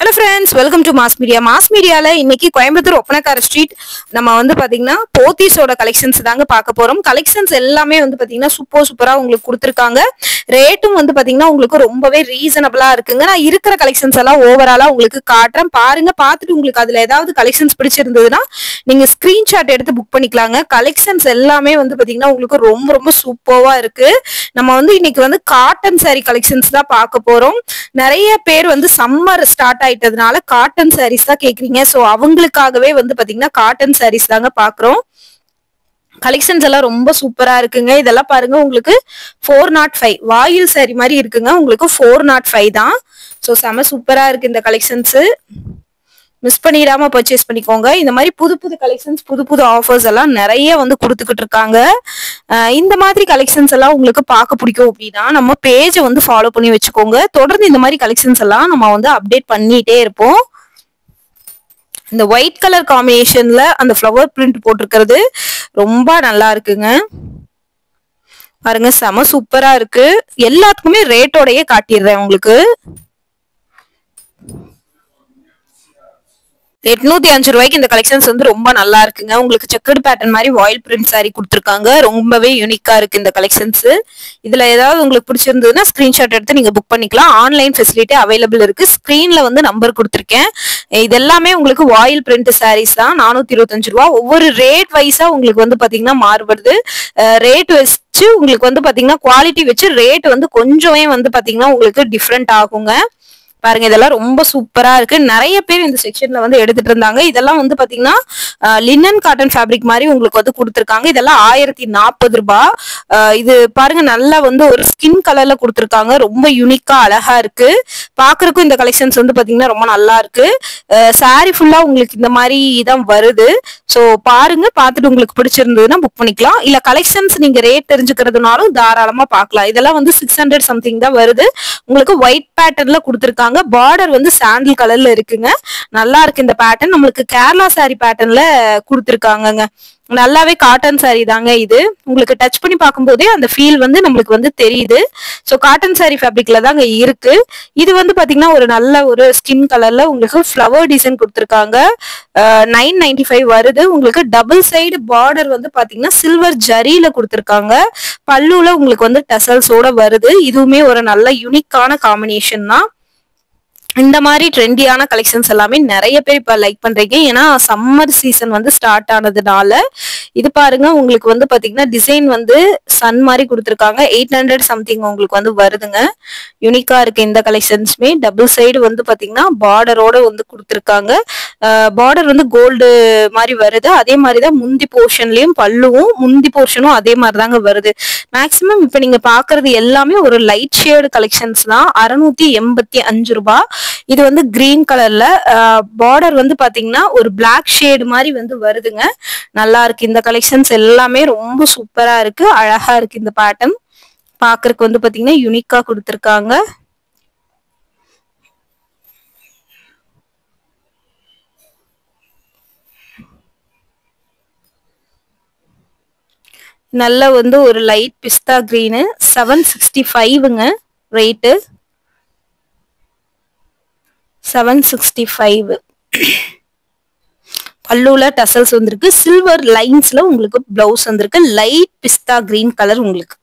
Hello friends, welcome to Mass Media. Mass Media la இன்னைக்கு Coimbatore Oppanakara street நம்ம வந்து பாத்தீங்கன்னா போத்தீஸோட கலெக்ஷன்ஸ் தாங்க பார்க்க போறோம். கலெக்ஷன்ஸ் எல்லாமே வந்து பாத்தீங்கன்னா சூப்பரா உங்களுக்கு கொடுத்திருக்காங்க. ரேட்டும் வந்து பாத்தீங்கன்னா உங்களுக்கு ரொம்பவே ரீசனபிளா இருக்குங்க. நான் இருக்கிற கலெக்ஷன்ஸ் எல்லாம் ஓவராலா உங்களுக்கு காட்டுறேன். பாருங்க, பார்த்துட்டு உங்களுக்கு அதுல ஏதாவது கலெக்ஷன்ஸ் பிடிச்சிருந்ததுன்னா நீங்க ஸ்கிரீன்ஷாட் எடுத்து புக் பண்ணிக்கலாங்க. கலெக்ஷன்ஸ் எல்லாமே வந்து பாத்தீங்கன்னா உங்களுக்கு ரொம்ப சூப்பரா இருக்கு. நம்ம வந்து இன்னைக்கு வந்து காட்டன் சாரி கலெக்ஷன்ஸ் தான் பார்க்க போறோம். நிறைய பேர் வந்து சம்மர் ஸ்டார்ட் ஆயிட்டதுனால காட்டன் சாரீஸ் தான் கேக்குறீங்க. சோ அவங்களுக்காகவே வந்து பாத்தீங்கன்னா காட்டன் சாரீஸ் தாங்க பாக்குறோம். கலெக்ஷன்ஸ் எல்லாம் ரொம்ப சூப்பரா இருக்குங்க. இதெல்லாம் பாருங்க, உங்களுக்கு 405 வாயில் சாரி மாதிரி இருக்குங்க. உங்களுக்கு 405 தான். சோ செம சூப்பரா இருக்கு இந்த கலெக்ஷன்ஸ். மிஸ் பண்ணிடாம பர்ச்சேஸ் பண்ணிக்கோங்க. இந்த மாதிரி புது கலெக்ஷன்ஸ், புது ஆஃபர்ஸ் எல்லாம் நிறைய வந்து கொடுத்துக்கிட்டு இருக்காங்க. இந்த மாதிரி கலெக்ஷன்ஸ் எல்லாம் உங்களுக்கு பார்க்க பிடிக்கும் அப்படின்னா நம்ம பேஜை வந்து ஃபாலோ பண்ணி வச்சுக்கோங்க. தொடர்ந்து இந்த மாதிரி கலெக்ஷன்ஸ் எல்லாம் நம்ம வந்து அப்டேட் பண்ணிட்டே இருப்போம். இந்த ஒயிட் கலர் காம்பினேஷன்ல அந்த ஃப்ளவர் பிரிண்ட் போட்டிருக்கிறது ரொம்ப நல்லா இருக்குங்க. பாருங்க, செம சூப்பரா இருக்கு. எல்லாத்துக்குமே ரேட்டோடயே காட்டிடுறேன் உங்களுக்கு. 805 ரூபாய்க்கு இந்த கலெக்ஷன்ஸ் வந்து ரொம்ப நல்லா இருக்குங்க. உங்களுக்கு செக்கர்ட் பேட்டர்ன் மாதிரி வாயில் பிரிண்ட் சாரி கொடுத்துருக்காங்க. ரொம்பவே யூனிக்கா இருக்கு இந்த கலெக்ஷன்ஸ். இதுல ஏதாவது உங்களுக்கு பிடிச்சிருந்ததுன்னா ஸ்கிரீன்ஷாட் எடுத்து நீங்க புக் பண்ணிக்கலாம். ஆன்லைன் ஃபெசிலிட்டி அவைலபிள் இருக்கு. ஸ்கிரீன்ல வந்து நம்பர் கொடுத்துருக்கேன். இது எல்லாமே உங்களுக்கு வாயில் பிரிண்ட் சாரீஸ் தான். 425 ரூபா. ஒவ்வொரு ரேட் வைஸா உங்களுக்கு வந்து பாத்தீங்கன்னா மாறுபடுது. ரேட் வச்சு உங்களுக்கு வந்து பாத்தீங்கன்னா குவாலிட்டி வச்சு ரேட் வந்து கொஞ்சமே வந்து பாத்தீங்கன்னா உங்களுக்கு டிஃப்ரெண்ட் ஆகுங்க. பாருங்க, இதெல்லாம் ரொம்ப சூப்பரா இருக்கு. நிறைய பேர் இந்த செக்ஷன்ல வந்து எடுத்துட்டு இருந்தாங்க. இதெல்லாம் வந்து பாத்தீங்கன்னா லினன் காட்டன் ஃபேப்ரிக் மாதிரி உங்களுக்கு வந்து கொடுத்துருக்காங்க. இதெல்லாம் 1040 ரூபாய். இது பாருங்க, நல்லா வந்து ஒரு ஸ்கின் கலர்ல கொடுத்துருக்காங்க. ரொம்ப யூனிக்கா அழகா இருக்கு. பாக்குறதுக்கும் இந்த கலெக்ஷன்ஸ் வந்து பாத்தீங்கன்னா ரொம்ப நல்லா இருக்கு. சாரி ஃபுல்லா உங்களுக்கு இந்த மாதிரி தான் வருது. சோ பாருங்க, பார்த்துட்டு உங்களுக்கு பிடிச்சிருந்ததுன்னா புக் பண்ணிக்கலாம். இல்ல கலெக்ஷன்ஸ் நீங்க ரேட் தெரிஞ்சுக்கிறதுனாலும் தாராளமா பார்க்கலாம். இதெல்லாம் வந்து 600 சம்திங் தான் வருது. உங்களுக்கு ஒயிட் பேட்டர்ன்ல கொடுத்துருக்காங்க. பார்டர் வந்து சாண்டில் கலர்ல இருக்குங்க. நல்லா இருக்கு இந்த பேட்டர்ன். நம்மளுக்கு கேரளா சாரி பேட்டர்ன்ல கொடுத்துருக்காங்க. நல்லாவே காட்டன் சாரி தாங்க இது. உங்களுக்கு டச் பண்ணி பார்க்கும்போதே அந்த ஃபீல் வந்து நம்மளுக்கு வந்து தெரியுது. ஸோ காட்டன் சாரி ஃபேப்ரிக்ல தாங்க இருக்கு. இது வந்து பாத்தீங்கன்னா ஒரு நல்ல ஒரு ஸ்கின் கலர்ல உங்களுக்கு ஃப்ளவர் டிசைன் கொடுத்துருக்காங்க. 995 வருது. உங்களுக்கு டபுள் சைடு பார்டர் வந்து பாத்தீங்கன்னா சில்வர் ஜரியில கொடுத்துருக்காங்க. பல்லுல உங்களுக்கு வந்து டசல்ஸோட வருது. இதுவுமே ஒரு நல்ல யூனிக்கான காம்பினேஷன் தான். இந்த மாதிரி ட்ரெண்டியான கலெக்ஷன்ஸ் எல்லாமே நிறைய பேர் இப்ப லைக் பண்றீங்க. ஏன்னா சம்மர் சீசன் வந்து ஸ்டார்ட் ஆனதுனால. இது பாருங்க, உங்களுக்கு வந்து பாத்தீங்கன்னா டிசைன் வந்து சன் மாதிரி கொடுத்துருக்காங்க. 800 சம்திங் உங்களுக்கு வந்து வருதுங்க. யூனிக்கா இருக்கு இந்த கலெக்ஷன்ஸ்மே. டபுள் சைடு வந்து பாத்தீங்கன்னா பார்டரோட வந்து கொடுத்துருக்காங்க. பார்டர் வந்து கோல்டு மாதிரி வருது. அதே மாதிரிதான் முந்தி போர்ஷன்லயும் பல்லுவும் முந்தி போர்ஷனும் அதே மாதிரிதாங்க வருது. மேக்சிமம் இப்ப நீங்க பாக்குறது எல்லாமே ஒரு லைட் ஷேடு கலெக்ஷன்ஸ் தான். 685 ரூபாய். இது வந்து கிரீன் கலர்ல பார்டர் வந்து பாத்தீங்கன்னா ஒரு பிளாக் ஷேடு மாதிரி வந்து வருதுங்க. நல்லா இருக்கு இந்த கலெக்ஷன்ஸ் எல்லாமே. ரொம்ப சூப்பரா இருக்கு. அழகா இருக்கு இந்த பேட்டர்ன். பாக்குறதுக்கு வந்து பாத்தீங்கன்னா யூனிக்கா கொடுத்துருக்காங்க. நல்ல வந்து ஒரு லைட் பிஸ்தா கிரீனு. 765ங்க ரேட்டு. 765. பல்லுல டசல்ஸ் வந்திருக்கு. சில்வர் லைன்ஸ்ல உங்களுக்கு பிளவுஸ் வந்திருக்கு. லைட் பிஸ்தா கிரீன் கலர் உங்களுக்கு.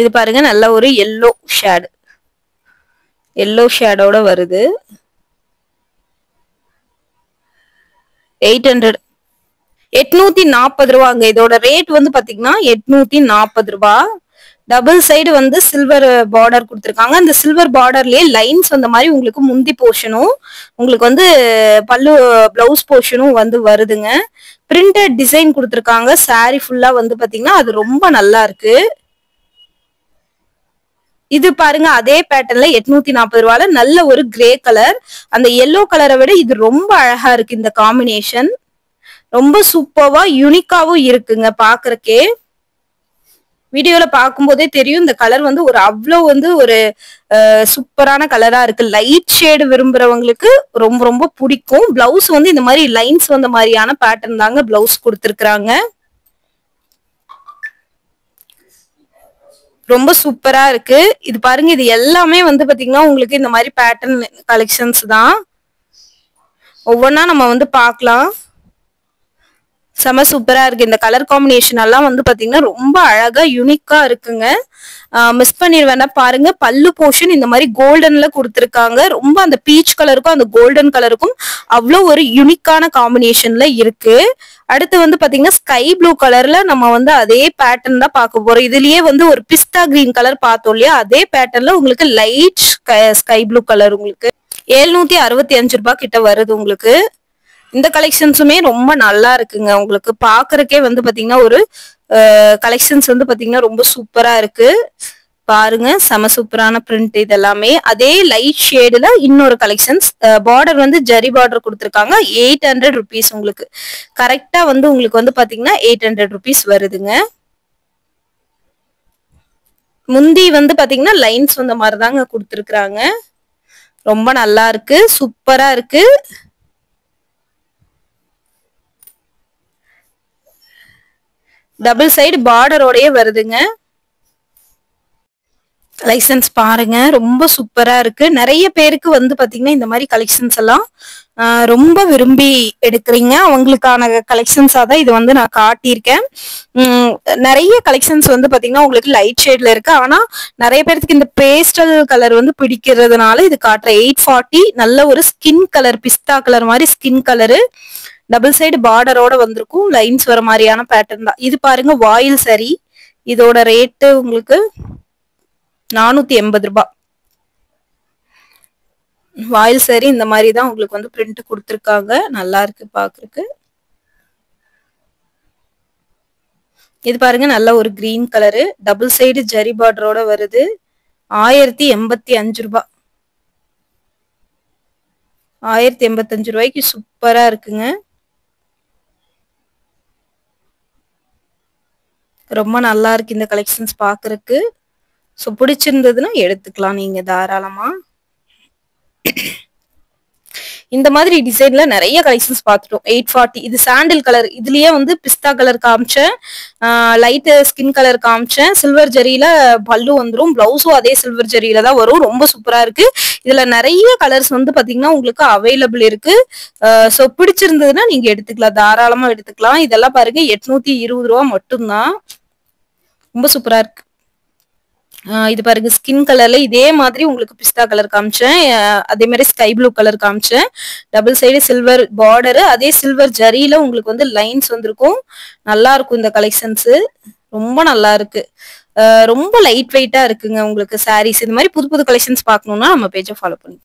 இது பாருங்க, நல்ல ஒரு எல்லோ ஷேடு. எல்லோ ஷேடோட வருது. 840 ரூபாங்க. இதோட ரேட் வந்து பாத்தீங்கன்னா 840 ரூபாய். டபுள் சைடு வந்து சில்வர் பார்டர் கொடுத்துருக்காங்க. அந்த சில்வர் பார்டர்லயே லைன்ஸ் வந்த மாதிரி உங்களுக்கு முந்தி போர்ஷனும் உங்களுக்கு வந்து பல்லு பிளவுஸ் போர்ஷனும் வந்து வருதுங்க. பிரிண்டட் டிசைன் கொடுத்துருக்காங்க. சாரி ஃபுல்லா வந்து பாத்தீங்கன்னா அது ரொம்ப நல்லா இருக்கு. இது பாருங்க, அதே பேட்டர்ன்ல 840 ரூபாயில நல்ல ஒரு கிரே கலர். அந்த எல்லோ கலரை விட இது ரொம்ப அழகா இருக்கு. இந்த காம்பினேஷன் ரொம்ப சூப்பர்வா யூனிக்காவும் இருக்குங்க. பாக்குறக்கே வீடியோல பார்க்கும்போதே தெரியும். இந்த கலர் வந்து ஒரு அவ்வளோ வந்து ஒரு சூப்பரான கலரா இருக்கு. லைட் ஷேடு விரும்புறவங்களுக்கு ரொம்ப பிடிக்கும். பிளவுஸ் வந்து இந்த மாதிரி லைன்ஸ் வந்த மாதிரியான பேட்டர்ன் தாங்க பிளவுஸ் கொடுத்துருக்காங்க. ரொம்ப சூப்பரா இருக்கு. இது பாருங்க, இது எல்லாமே வந்து பாத்தீங்கன்னா உங்களுக்கு இந்த மாதிரி பேட்டர்ன் கலெக்ஷன்ஸ் தான். ஒவ்வொன்றா நம்ம வந்து பார்க்கலாம். செம சூப்பரா இருக்கு. இந்த கலர் காம்பினேஷன் எல்லாம் வந்து பாத்தீங்கன்னா ரொம்ப அழகா யூனிக்கா இருக்குங்க. மிஸ் பண்ணிடுவேன்னா பாருங்க, பல்லு போர்ஷன் இந்த மாதிரி கோல்டன்ல கொடுத்துருக்காங்க. ரொம்ப அந்த பீச் கலருக்கும் அந்த கோல்டன் கலருக்கும் அவ்வளோ ஒரு யூனிக்கான காம்பினேஷன்ல இருக்கு. அடுத்து வந்து பாத்தீங்கன்னா ஸ்கை ப்ளூ கலர்ல நம்ம வந்து அதே பேட்டர்ன் தான் பார்க்க போறோம். இதுலயே வந்து ஒரு பிஸ்தா கிரீன் கலர் பார்த்தோம் இல்லையா, அதே பேட்டர்ன்ல உங்களுக்கு லைட் ஸ்கை ப்ளூ கலர் உங்களுக்கு 765 ரூபாய் கிட்ட வருது உங்களுக்கு. இந்த கலெக்ஷன்ஸுமே ரொம்ப நல்லா இருக்குங்க. உங்களுக்கு பாக்குறதுக்கே வந்து பாத்தீங்கன்னா ஒரு கலெக்ஷன்ஸ் வந்து பாத்தீங்கன்னா ரொம்ப சூப்பரா இருக்கு. பாருங்க, செம சூப்பரான பிரிண்ட். இது எல்லாமே அதே லைட் ஷேடுல இன்னொரு கலெக்ஷன்ஸ். பார்டர் வந்து ஜரி பார்டர் கொடுத்துருக்காங்க. 800 ருபீஸ் உங்களுக்கு. கரெக்டா வந்து உங்களுக்கு வந்து பாத்தீங்கன்னா 800 ருபீஸ் வருதுங்க. முந்தி வந்து பாத்தீங்கன்னா லைன்ஸ் வந்த மாதிரி தாங்க கொடுத்துருக்காங்க. ரொம்ப நல்லா இருக்கு, சூப்பரா இருக்கு. டபுள் சைடு பார்டரோடயே வருதுங்க. கலெக்ஷன்ஸ் பாருங்க, ரொம்ப சூப்பரா இருக்கு. நிறைய பேருக்கு வந்து பாத்தீங்கன்னா இந்த மாதிரி கலெக்ஷன்ஸ் எல்லாம் ரொம்ப விரும்பி எடுக்கிறீங்க. அவங்களுக்கான கலெக்ஷன்ஸா தான் இது வந்து நான் காட்டியிருக்கேன். நிறைய கலெக்ஷன்ஸ் வந்து பாத்தீங்கன்னா உங்களுக்கு லைட் ஷேட்ல இருக்கு. ஆனா நிறைய பேருக்கு இந்த பேஸ்டல் கலர் வந்து பிடிக்கிறதுனால இது காட்டுற 840. நல்ல ஒரு ஸ்கின் கலர், பிஸ்தா கலர் மாதிரி ஸ்கின் கலரு. டபுள் சைடு பார்டரோட வந்திருக்கும். லைன்ஸ் வர மாதிரியான பேட்டர்ன் தான் இது. பாருங்க, வாயில் சரி. இதோட ரேட்டு உங்களுக்கு 480 ரூபாய். வாயில் சரி இந்த மாதிரி தான் உங்களுக்கு வந்து பிரிண்ட் கொடுத்துருக்காங்க. நல்லா இருக்கு பாக்குறதுக்கு. இது பாருங்க, நல்ல ஒரு green colour, double side zari பார்டரோட வருது. 1085 ரூபாய். 1085 ரூபாய்க்கு சூப்பரா இருக்குங்க. ரொம்ப நல்லா இருக்கு இந்த கலெக்ஷன்ஸ் பாக்குறதுக்கு. ஸோ பிடிச்சிருந்ததுன்னா எடுத்துக்கலாம் நீங்க தாராளமா. இந்த மாதிரி டிசைன்ல நிறைய கலெக்ஷன்ஸ் பார்த்துட்டோம். 840 இது சாண்டில் கலர். இதுலயே வந்து பிஸ்தா கலர் காமிச்சேன், லைட் ஸ்கின் கலர் காமிச்சேன். சில்வர் ஜரியில பல்லு வந்துடும், பிளவுஸும் அதே சில்வர் ஜரியில தான் வரும். ரொம்ப சூப்பரா இருக்கு. இதுல நிறைய கலர்ஸ் வந்து பாத்தீங்கன்னா உங்களுக்கு அவைலபிள் இருக்கு. ஸோ பிடிச்சிருந்ததுன்னா நீங்க எடுத்துக்கலாம், தாராளமா எடுத்துக்கலாம். இதெல்லாம் பாருங்க 820 ரூபா மட்டும்தான். ரொம்ப சூப்பரா இருக்கு. இது பாருங்க, ஸ்கின் கலர்ல இதே மாதிரி உங்களுக்கு பிஸ்தா கலர் காமிச்சேன், அதே மாதிரி ஸ்கை ப்ளூ கலர் காமிச்சேன். டபுள் சைடு சில்வர் பார்டரு, அதே சில்வர் ஜரியில உங்களுக்கு வந்து லைன்ஸ் வந்திருக்கும். நல்லா இருக்கும் இந்த கலெக்ஷன்ஸ். ரொம்ப நல்லா இருக்கு. ரொம்ப லைட் வெயிட்டா இருக்குங்க உங்களுக்கு சாரீஸ். இந்த மாதிரி புது புது கலெக்ஷன்ஸ் பார்க்கணும்னா நம்ம பேஜை ஃபாலோ பண்ணி